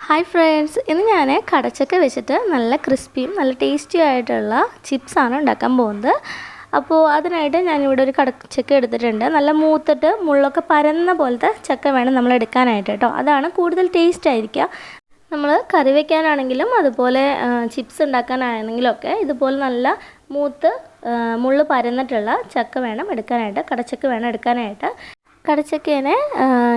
Hi friends, ഇന്ന് ഞാൻ കടച്ചക്ക വെച്ചിട്ട് നല്ല ക്രിസ്പിയും നല്ല ടേസ്റ്റി ആയിട്ടുള്ള ചിപ്സാണ് ഉണ്ടാക്കാൻ പോകുന്നത്. അപ്പോൾ അതിനായിട്ട് ഞാനിവിടെ ഒരു കടച്ചക്ക എടുത്തിട്ടുണ്ട്. നല്ല മൂത്തിട്ട് മുള്ളൊക്കെ പരന്ന പോലത്തെ ചക്ക വേണം നമ്മൾ എടുക്കാനായിട്ട് കേട്ടോ. അതാണ് കൂടുതൽ ടേസ്റ്റ് ആയിരിക്കുക. നമ്മൾ കറി വയ്ക്കാനാണെങ്കിലും അതുപോലെ ചിപ്സ് ഉണ്ടാക്കാനാണെങ്കിലും ഒക്കെ ഇതുപോലെ നല്ല മൂത്ത് മുള്ള് പരന്നിട്ടുള്ള ചക്ക വേണം എടുക്കാനായിട്ട്, കടച്ചക്ക വേണം എടുക്കാനായിട്ട്. കടച്ചക്കേനെ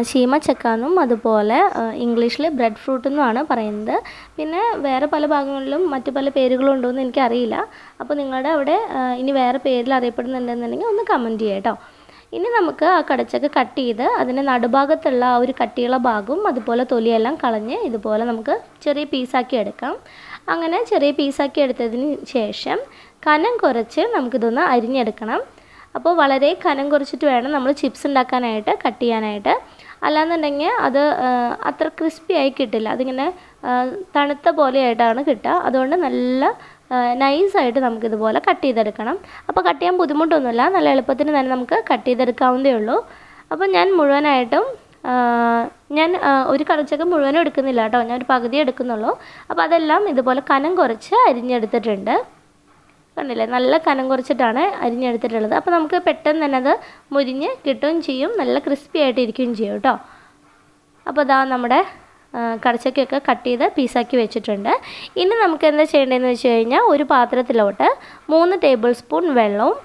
ചീമ ചക്ക എന്നും അതുപോലെ ഇംഗ്ലീഷിൽ ബ്രെഡ് ഫ്രൂട്ട് എന്നുമാണ് പറയുന്നത്. പിന്നെ വേറെ പല ഭാഗങ്ങളിലും മറ്റു പല പേരുകളും ഉണ്ടോയെന്ന് എനിക്കറിയില്ല. അപ്പോൾ നിങ്ങളുടെ അവിടെ ഇനി വേറെ പേരിൽ അറിയപ്പെടുന്നുണ്ടെന്നുണ്ടെങ്കിൽ ഒന്ന് കമൻറ്റ് ചെയ്യാം കേട്ടോ. ഇനി നമുക്ക് ആ കടച്ചക്ക കട്ട് ചെയ്ത് അതിൻ്റെ നടുഭാഗത്തുള്ള ആ ഒരു കട്ടിയുള്ള ഭാഗവും അതുപോലെ തൊലിയെല്ലാം കളഞ്ഞ് ഇതുപോലെ നമുക്ക് ചെറിയ പീസാക്കി എടുക്കാം. അങ്ങനെ ചെറിയ പീസാക്കി എടുത്തതിന് ശേഷം കനം കുറച്ച് നമുക്കിതൊന്ന് അരിഞ്ഞെടുക്കണം. അപ്പോൾ വളരെ കനം കുറച്ചിട്ട് വേണം നമ്മൾ ചിപ്സ് ഉണ്ടാക്കാനായിട്ട്, കട്ട് ചെയ്യാനായിട്ട്. അല്ലാന്നുണ്ടെങ്കിൽ അത് അത്ര ക്രിസ്പി ആയി കിട്ടില്ല, അതിങ്ങനെ തണുത്ത പോലെയായിട്ടാണ് കിട്ടുക. അതുകൊണ്ട് നല്ല നൈസായിട്ട് നമുക്കിതുപോലെ കട്ട് ചെയ്തെടുക്കണം. അപ്പോൾ കട്ട് ചെയ്യാൻ ബുദ്ധിമുട്ടൊന്നുമില്ല, നല്ല എളുപ്പത്തിന് തന്നെ നമുക്ക് കട്ട് ചെയ്തെടുക്കാവുന്നതേ ഉള്ളൂ. അപ്പോൾ ഞാൻ മുഴുവനായിട്ടും ഒരു കടച്ചക്ക മുഴുവനും എടുക്കുന്നില്ല കേട്ടോ, ഞാൻ ഒരു പകുതി എടുക്കുന്നുള്ളൂ. അപ്പോൾ അതെല്ലാം ഇതുപോലെ കനം കുറച്ച് അരിഞ്ഞെടുത്തിട്ടുണ്ട്. കണ്ടില്ലേ, നല്ല കനം കുറച്ചിട്ടാണ് അരിഞ്ഞെടുത്തിട്ടുള്ളത്. അപ്പോൾ നമുക്ക് പെട്ടെന്ന് തന്നെ അത് മുരിഞ്ഞ് കിട്ടുകയും ചെയ്യും, നല്ല ക്രിസ്പി ആയിട്ട് ഇരിക്കുകയും ചെയ്യും കേട്ടോ. അപ്പോൾ ഇതാ നമ്മുടെ കടച്ചക്കയൊക്കെ കട്ട് ചെയ്ത് പീസാക്കി വെച്ചിട്ടുണ്ട്. ഇനി നമുക്ക് എന്താ ചെയ്യേണ്ടതെന്ന് വെച്ച് കഴിഞ്ഞാൽ, ഒരു പാത്രത്തിലോട്ട് 3 ടേബിൾ സ്പൂൺ വെള്ളവും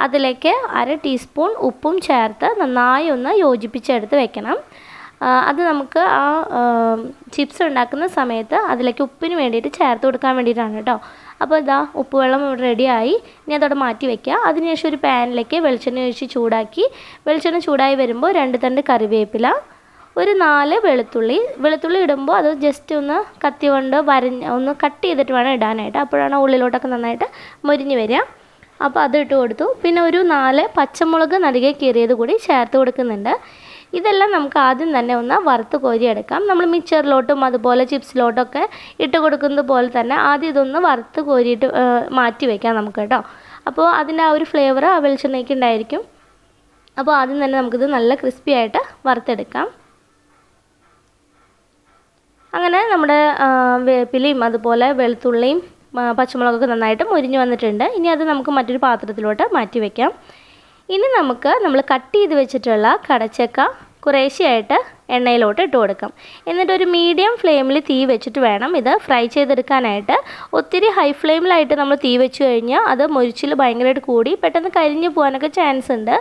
അതിലേക്ക് 1/2 ടീസ്പൂൺ ഉപ്പും ചേർത്ത് നന്നായി ഒന്ന് യോജിപ്പിച്ചെടുത്ത് വെക്കണം. അത് നമുക്ക് ആ ചിപ്സ് ഉണ്ടാക്കുന്ന സമയത്ത് അതിലേക്ക് ഉപ്പിന് വേണ്ടിയിട്ട് ചേർത്ത് കൊടുക്കാൻ വേണ്ടിയിട്ടാണ് കേട്ടോ. അപ്പോൾ ഇതാ ഉപ്പ് വെള്ളം ഇവിടെ റെഡിയായി. ഇനി അതോടെ മാറ്റി വയ്ക്കുക. അതിനുശേഷം ഒരു പാനിലേക്ക് വെളിച്ചെണ്ണ ഒഴിച്ച് ചൂടാക്കി, വെളിച്ചെണ്ണ ചൂടായി വരുമ്പോൾ 2 തണ്ട് കറിവേപ്പില, ഒരു 4 വെളുത്തുള്ളി ഇടുമ്പോൾ അത് ജസ്റ്റ് ഒന്ന് കത്തി കൊണ്ട് ഒന്ന് കട്ട് ചെയ്തിട്ട് വേണം ഇടാനായിട്ട്. അപ്പോഴാണ് ഉള്ളിലോട്ടൊക്കെ നന്നായിട്ട് മൊരിഞ്ഞ് വരിക. അപ്പോൾ അത് ഇട്ട് കൊടുത്തു. പിന്നെ ഒരു 4 പച്ചമുളക് നടുകെ കീറിയത് കൂടി ചേർത്ത് കൊടുക്കുന്നുണ്ട്. ഇതെല്ലാം നമുക്ക് ആദ്യം തന്നെ ഒന്ന് വറുത്ത് കോരിയെടുക്കാം. നമ്മൾ മിക്സറിലോട്ടും അതുപോലെ ചിപ്സിലോട്ടൊക്കെ ഇട്ട് കൊടുക്കുന്നത് പോലെ തന്നെ ആദ്യം ഇതൊന്ന് വറുത്ത് കോരിയിട്ട് മാറ്റി വയ്ക്കാം നമുക്ക് കേട്ടോ. അപ്പോൾ അതിൻ്റെ ആ ഒരു ഫ്ലേവർ ആ വെളിച്ചെണ്ണയ്ക്ക് ഉണ്ടായിരിക്കും. അപ്പോൾ ആദ്യം തന്നെ നമുക്കിത് നല്ല ക്രിസ്പി ആയിട്ട് വറുത്തെടുക്കാം. അങ്ങനെ നമ്മുടെ വേപ്പിലയും അതുപോലെ വെളുത്തുള്ളിയും പച്ചമുളകൊക്കെ നന്നായിട്ട് മുരിഞ്ഞ് വന്നിട്ടുണ്ട്. ഇനി അത് നമുക്ക് മറ്റൊരു പാത്രത്തിലോട്ട് മാറ്റി വയ്ക്കാം. ഇനി നമ്മൾ കട്ട് ചെയ്ത് വെച്ചിട്ടുള്ള കടച്ചക്ക കുറേശ്ശെയായിട്ട് എണ്ണയിലോട്ട് ഇട്ട് കൊടുക്കാം. എന്നിട്ടൊരു മീഡിയം ഫ്ലെയിമിൽ തീ വെച്ചിട്ട് വേണം ഇത് ഫ്രൈ ചെയ്തെടുക്കാനായിട്ട്. ഒത്തിരി ഹൈ ഫ്ലെയിമിലായിട്ട് നമ്മൾ തീ വെച്ച് കഴിഞ്ഞാൽ അത് മൊരിച്ചിൽ ഭയങ്കരമായിട്ട് കൂടി പെട്ടെന്ന് കരിഞ്ഞു പോകാനൊക്കെ ചാൻസ് ഉണ്ട്.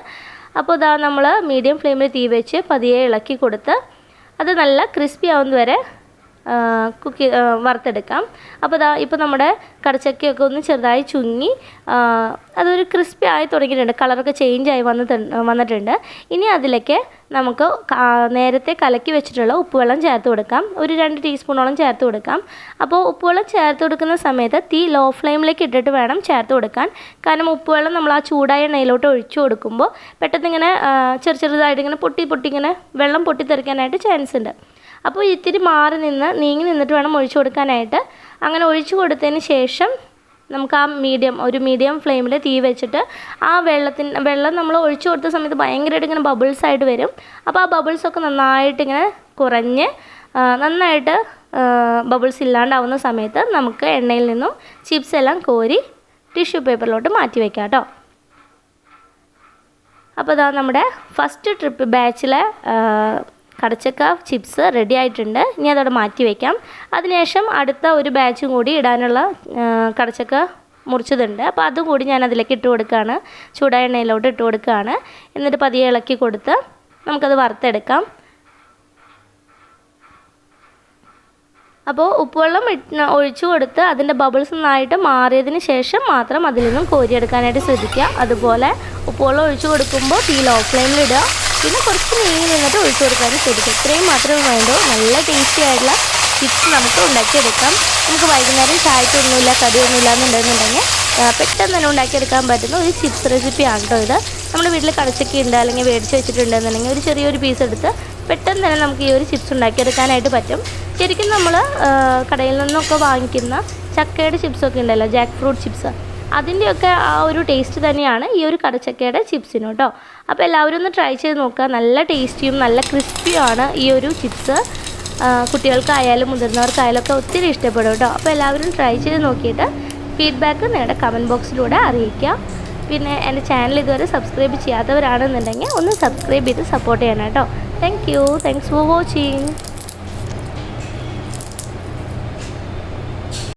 അപ്പോൾ ഇതാ നമ്മൾ മീഡിയം ഫ്ലെയിമിൽ തീ വെച്ച് പതിയെ ഇളക്കി കൊടുത്ത് അത് നല്ല ക്രിസ്പി ആവുന്നതുവരെ വറുത്തെടുക്കാം. അപ്പോൾ ഇപ്പോൾ നമ്മുടെ കടച്ചക്കയൊക്കെ ഒന്ന് ചെറുതായി ചുങ്ങി അതൊരു ക്രിസ്പി ആയി തുടങ്ങിയിട്ടുണ്ട്, കളറൊക്കെ ചേഞ്ച് ആയി വന്നിട്ടുണ്ട്. ഇനി അതിലേക്ക് നമുക്ക് നേരത്തെ കലക്കി വെച്ചിട്ടുള്ള ഉപ്പുവെള്ളം ചേർത്ത് കൊടുക്കാം. ഒരു 2 ടീസ്പൂണോളം ചേർത്ത് കൊടുക്കാം. അപ്പോൾ ഉപ്പുവെള്ളം ചേർത്ത് കൊടുക്കുന്ന സമയത്ത് തീ ലോ ഫ്ലെയിമിലേക്ക് ഇട്ടിട്ട് വേണം ചേർത്ത് കൊടുക്കാൻ. കാരണം ഉപ്പുവെള്ളം നമ്മൾ ആ ചൂടായ എണ്ണയിലോട്ട് ഒഴിച്ചു കൊടുക്കുമ്പോൾ പെട്ടെന്ന് ഇങ്ങനെ ചെറുതായിട്ട് ഇങ്ങനെ പൊട്ടി ഇങ്ങനെ വെള്ളം പൊട്ടിത്തെറിക്കാനായിട്ട് ചാൻസ് ഉണ്ട്. അപ്പോൾ ഇത്തിരി നീങ്ങി നിന്നിട്ട് വേണം ഒഴിച്ചു കൊടുക്കാനായിട്ട്. അങ്ങനെ ഒഴിച്ചു കൊടുത്തതിന് ശേഷം നമുക്ക് ഒരു മീഡിയം ഫ്ലെയിമിൽ തീ വെച്ചിട്ട് ആ വെള്ളം നമ്മൾ ഒഴിച്ചു കൊടുത്ത സമയത്ത് ഭയങ്കരമായിട്ട് ഇങ്ങനെ ബബിൾസ് ആയിട്ട് വരും. അപ്പോൾ ആ ബബിൾസൊക്കെ നന്നായിട്ട് ഇങ്ങനെ കുറഞ്ഞ് നന്നായിട്ട് ബബിൾസ് ഇല്ലാണ്ടാവുന്ന സമയത്ത് നമുക്ക് എണ്ണയിൽ നിന്നും ചിപ്സ് എല്ലാം കോരി ടിഷ്യൂ പേപ്പറിലോട്ട് മാറ്റി വയ്ക്കാം കേട്ടോ. അപ്പോൾ ഇതാ നമ്മുടെ ഫസ്റ്റ് ട്രിപ്പ് ബാച്ചിലെ കടച്ചക്ക ചിപ്സ് റെഡി ആയിട്ടുണ്ട്. ഇനി അതോടെ മാറ്റി വയ്ക്കാം. അതിനുശേഷം അടുത്ത ഒരു ബാച്ചും കൂടി ഇടാനുള്ള കടച്ചക്ക മുറിച്ചതുണ്ട്. അപ്പോൾ അതും കൂടി ഞാൻ അതിലേക്ക് ഇട്ട് കൊടുക്കുകയാണ്, ചൂടായ എണ്ണയിലോട്ട് ഇട്ട് കൊടുക്കുകയാണ്. എന്നിട്ട് പതിയെ ഇളക്കി കൊടുത്ത് നമുക്കത് വറുത്തെടുക്കാം. അപ്പോൾ ഉപ്പുവെള്ളം ഒഴിച്ചു കൊടുത്ത് അതിൻ്റെ ബബിൾസ് നന്നായിട്ട് മാറിയതിന് ശേഷം മാത്രം അതിൽ നിന്നും കോരിയെടുക്കാനായിട്ട് ശ്രദ്ധിക്കുക. അതുപോലെ ഉപ്പുവെള്ളം ഒഴിച്ചു കൊടുക്കുമ്പോൾ തീ ലോ ഫ്ലെയിമിലിടുക. പിന്നെ കുറച്ച് നീങ്ങി നിന്നിട്ട് ഒഴിച്ചു കൊടുക്കാനും ശ്രദ്ധിക്കുക. ഇത്രയും മാത്രമേ വേണ്ടൂ. നല്ല ടേസ്റ്റി ആയിട്ടുള്ള ചിപ്സ് നമുക്ക് ഉണ്ടാക്കിയെടുക്കാം. നമുക്ക് വൈകുന്നേരം ചായക്കൊന്നുമില്ല, കടിയൊന്നുമില്ല എന്നുണ്ടെന്നുണ്ടെങ്കിൽ പെട്ടെന്ന് തന്നെ ഉണ്ടാക്കിയെടുക്കാൻ പറ്റുന്ന ഒരു ചിപ്സ് റെസിപ്പിയാണ് കേട്ടോ ഇത്. നമ്മുടെ വീട്ടിൽ കടച്ചക്ക ഉണ്ട് അല്ലെങ്കിൽ മേടിച്ച് വെച്ചിട്ടുണ്ടെന്നുണ്ടെങ്കിൽ ഒരു ചെറിയൊരു പീസ് എടുത്ത് പെട്ടെന്ന് തന്നെ നമുക്ക് ഈ ഒരു ചിപ്സ് ഉണ്ടാക്കിയെടുക്കാനായിട്ട് പറ്റും. ശരിക്കും നമ്മൾ കടയിൽ നിന്നൊക്കെ വാങ്ങിക്കുന്ന ചക്കയുടെ ചിപ്സൊക്കെ ഉണ്ടല്ലോ, ജാക്ക് ഫ്രൂട്ട് ചിപ്സ്, അതിൻ്റെയൊക്കെ ആ ഒരു ടേസ്റ്റ് തന്നെയാണ് ഈ ഒരു കടച്ചക്കയുടെ ചിപ്സിന് കേട്ടോ. അപ്പോൾ എല്ലാവരും ഒന്ന് ട്രൈ ചെയ്ത് നോക്കുക. നല്ല ടേസ്റ്റിയും നല്ല ക്രിസ്പിയുമാണ് ഈ ഒരു ചിപ്സ്. കുട്ടികൾക്കായാലും മുതിർന്നവർക്കായാലും ഒക്കെ ഒത്തിരി ഇഷ്ടപ്പെടും കേട്ടോ. അപ്പോൾ എല്ലാവരും ട്രൈ ചെയ്ത് നോക്കിയിട്ട് ഫീഡ്ബാക്ക് നിങ്ങളുടെ കമൻറ്റ് ബോക്സിലൂടെ അറിയിക്കുക. പിന്നെ എൻ്റെ ചാനൽ ഇതുവരെ സബ്സ്ക്രൈബ് ചെയ്യാത്തവരാണെന്നുണ്ടെങ്കിൽ ഒന്ന് സബ്സ്ക്രൈബ് ചെയ്ത് സപ്പോർട്ട് ചെയ്യണം കേട്ടോ. Thanks for watching.